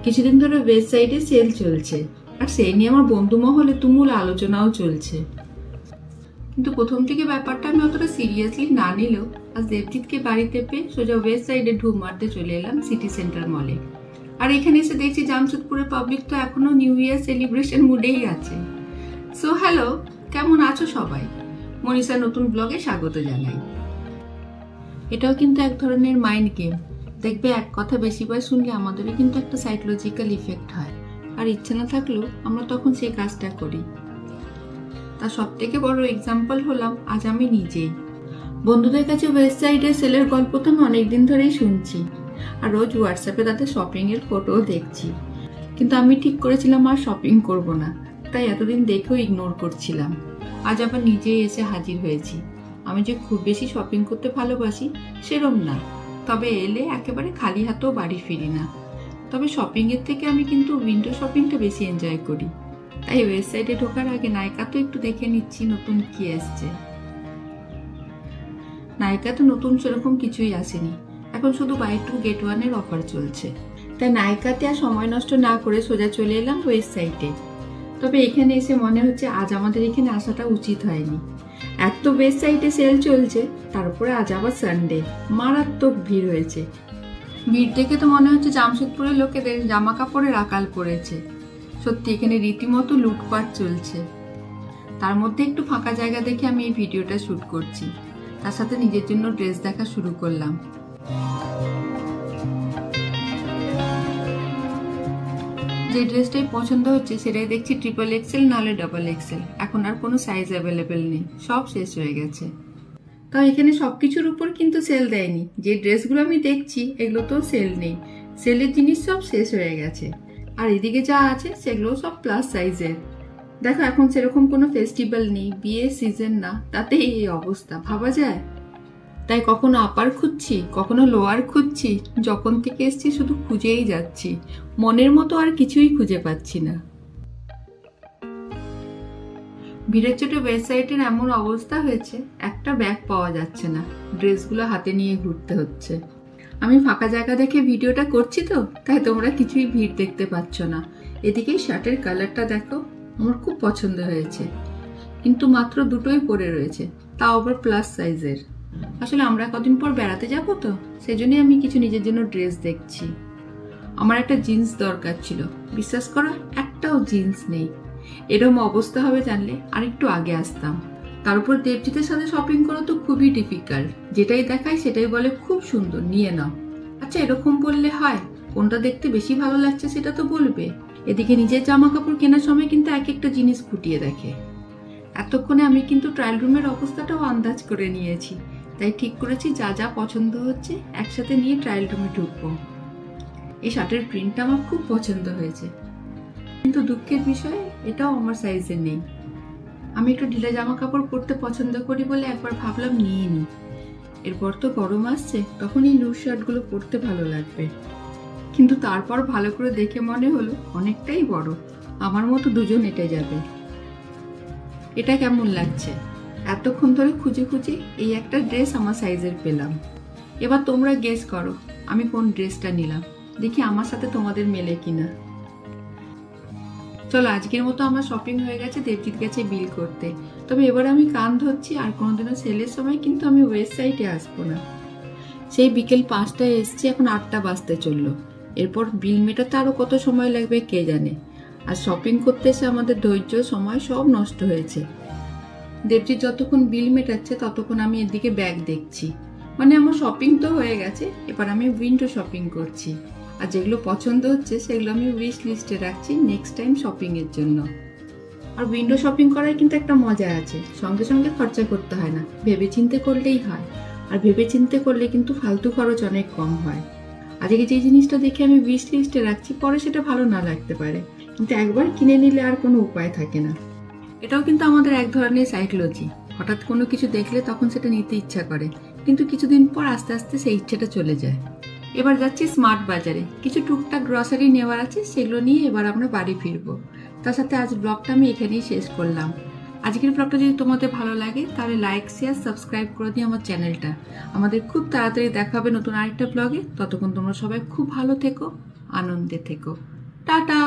কিছুদিন ধরে ওয়েবসাইটে সেল চলছে, আর সেই নিয়ে আমার বন্ধু মহলে তুমুল আলোচনাও চলছে। কিন্তু প্রথম থেকে ব্যাপারটা আমি অতটা সিরিয়াসলি না নিলেও আজ দেবজিৎকে বাড়িতে পেয়ে সোজা ওয়েবসাইটে ঢুক মারতে চলে এলাম সিটি সেন্টার মলে। আর এখানে এসে দেখছি জামশেদপুরের পাবলিক তো এখনো নিউ ইয়ার সেলিব্রেশন মুডেই আছে। সো হ্যালো, কেমন আছো সবাই? মনীষার নতুন ব্লগে স্বাগত জানাই। এটাও কিন্তু এক ধরনের মাইন্ড গেম। দেখবে এক কথা বেশিবার শুনলে আমাদেরও কিন্তু একটা সাইকোলজিক্যাল ইফেক্ট হয়, আর ইচ্ছে না থাকলেও আমরা তখন সেই কাজটা করি। তার সব থেকে বড় এক্সাম্পল হলাম আজ আমি নিজেই। বন্ধুদের কাছে ওয়েবসাইটে সেলের গল্প তো আমি অনেকদিন ধরেই শুনছি, আর রোজ হোয়াটসঅ্যাপে তাদের শপিং এর ফটোও দেখছি। কিন্তু আমি ঠিক করেছিলাম আর শপিং করব না, তাই এতদিন দেখেও ইগনোর করছিলাম। আজ আবার নিজেই এসে হাজির হয়েছি। আমি যে খুব বেশি শপিং করতে ভালোবাসি সেরম না, তবে এলে একেবারে খালি হাতেও বাড়ি ফিরি না। তবে শপিং এর থেকে আমি কিন্তু উইন্ডো শপিংটা বেশি এনজয় করি। তাই ওয়েবসাইটে ঢোকার আগে নায়িকা তো একটু দেখে নিচ্ছি নতুন কি এসছে। নায়িকা তো নতুন সেরকম কিছুই আসেনি, এখন শুধু বাই 2 get 1 এর অফার চলছে। তাই নায়িকাতে আর সময় নষ্ট না করে সোজা চলে এলাম ওয়েবসাইটে। তবে এখানে এসে মনে হচ্ছে আজ আমাদের এখানে আসাটা উচিত হয়নি। এত ওয়েবসাইটে সেল চলছে, তারপরে আজ আবার সানডে, মারাত্মক ভিড় হয়েছে। ভিড় দেখে তো মনে হচ্ছে জামশেদপুরের লোকেদের জামা কাপড়ের আকাল পড়েছে। সত্যি এখানে রীতিমতো লুটপাট চলছে। তার মধ্যে একটু ফাঁকা জায়গা দেখে আমি এই ভিডিওটা শুট করছি, তার সাথে নিজের জন্য ড্রেস দেখা শুরু করলাম। যে ড্রেসটাই পছন্দ হচ্ছে সেটাই দেখছি XXL নাহলে XXL। এখন আর কোনো সাইজ অ্যাভেলেবেল নেই, সব শেষ হয়ে গেছে। তাও এখানে সবকিছুর উপর কিন্তু সেল দেয়নি। যে ড্রেসগুলো আমি দেখছি এগুলো তো সেল নেই, সেলের জিনিস সব শেষ হয়ে গেছে। আর এদিকে যা আছে সেগুলো সব প্লাস সাইজের। দেখো এখন সেরকম কোনো ফেস্টিভ্যাল নেই, বিয়ের সিজন না, তাতে এই অবস্থা, ভাবা যায়? তাই কখনো আপার খুঁজছি, কখনো লোয়ার খুঁজছি। যখন থেকে এসছি শুধু খুঁজেই যাচ্ছি, মনের মতো আর কিছুই খুঁজে পাচ্ছি না। ভিড়ের চোটে ওয়েবসাইটের এমন অবস্থা হয়েছে একটা ব্যাগ পাওয়া যাচ্ছে না, ড্রেসগুলো হাতে নিয়ে ঘুরতে হচ্ছে। আমি ফাঁকা জায়গা দেখে ভিডিওটা করছি তো, তাই তোমরা কিছুই ভিড় দেখতে পাচ্ছ না। এদিকে শার্টের কালারটা দেখো, আমার খুব পছন্দ হয়েছে, কিন্তু মাত্র দুটোই পরে রয়েছে, তাও আবার প্লাস সাইজের। আসলে আমরা কদিন পর বেড়াতে যাবো তো, সেজন্যই আমি কিছু নিজের জন্য ড্রেস দেখছি। আমার একটা জিন্স দরকার ছিল, বিশ্বাস করো একটাও জিন্স নেই। এরকম অবস্থা হবে জানলে আর একটু আগে আসতাম। তার উপর দেবজিতের সাথে শপিং করা তো খুবই ডিফিকাল্ট। যেটাই দেখায় সেটাই বলে খুব সুন্দর, নিয়ে নাও। আচ্ছা এরকম বললে হয়? কোনটা দেখতে বেশি ভালো লাগছে সেটা তো বলবে। এদিকে নিজের জামা কাপড় কেনার সময় কিন্তু এক একটা জিনিস খুঁটিয়ে দেখে। এতক্ষণে আমি কিন্তু ট্রায়াল রুমের অবস্থাটাও আন্দাজ করে নিয়েছি, তাই ঠিক করেছি যা যা পছন্দ হচ্ছে একসাথে নিয়ে ট্রায়াল রুমে ঢুকবো। এই শার্টের প্রিন্টটা আমার খুব পছন্দ হয়েছে, কিন্তু দুঃখের বিষয় এটাও আমার সাইজে নেই। আমি একটু ঢিলা জামা কাপড় পরতে পছন্দ করি বলে একবার ভাবলাম নিয়ে নিই। এরপর তো গরম আসছে, তখন এই লুজ শার্টগুলো পরতে ভালো লাগবে। কিন্তু তারপর ভালো করে দেখে মনে হলো অনেকটাই বড়, আমার মতো দুজন এটে যাবে। এটা কেমন লাগছে? এতক্ষণ ধরে খুঁজে খুঁজে এই একটা ড্রেস আমার সাইজের পেলাম। এবার তোমরা গেস করো আমি কোন ড্রেসটা নিলাম, দেখি আমার সাথে তোমাদের মেলে কিনা। চলো আজকের মতো আমার শপিং হয়ে গেছে, দেবজিৎ গেছে বিল করতে। তবে এবার আমি কান ধরছি, আর কোনোদিনও সেলের সময় কিন্তু আমি ওয়েবসাইটে আসবো না। সেই বিকেল 5টায় এসছি, এখন 8টা বাজতে চললো। এরপর বিল মেটাতে আরো কত সময় লাগবে কে জানে। আর শপিং করতে এসে আমাদের ধৈর্য সময় সব নষ্ট হয়েছে। দেবজিৎ যতক্ষণ বিল মেটাচ্ছে ততক্ষণ আমি এদিকে ব্যাগ দেখছি। মানে আমার শপিং তো হয়ে গেছে, এবার আমি উইন্ডো শপিং করছি। আর যেগুলো পছন্দ হচ্ছে সেগুলো আমি উইশ লিস্টে রাখছি নেক্সট টাইম শপিং এর জন্য। আর উইন্ডো শপিং করার কিন্তু একটা মজা আছে, সঙ্গে সঙ্গে খরচা করতে হয় না, ভেবে চিন্তে করলেই হয়। আর ভেবে চিন্তে করলে কিন্তু ফালতু খরচ অনেক কম হয়। আজকে যে জিনিসটা দেখে আমি উইশ লিস্টে রাখছি, পরে সেটা ভালো না লাগতে পারে, কিন্তু একবার কিনে নিলে আর কোনো উপায় থাকে না। এটাও কিন্তু আমাদের এক ধরনের সাইকোলজি। হঠাৎ কোনো কিছু দেখলে তখন সেটা নিতে ইচ্ছা করে, কিন্তু কিছুদিন পর আস্তে আস্তে সেই ইচ্ছাটা চলে যায়। এবার যাচ্ছি স্মার্ট বাজারে, কিছু টুকটাক গ্রসারি নেওয়ার আছে, সেগুলো নিয়ে এবার আমরা বাড়ি ফিরবো। তার সাথে আজ ব্লগটা আমি এখানেই শেষ করলাম। আজকের ব্লগটা যদি তোমাদের ভালো লাগে তাহলে লাইক শেয়ার সাবস্ক্রাইব করে দিও আমার চ্যানেলটা। আমাদের খুব তাড়াতাড়ি দেখা হবে নতুন আরেকটা ব্লগে। ততক্ষণ তোমরা সবাই খুব ভালো থেকো, আনন্দে থেকো। টাটা।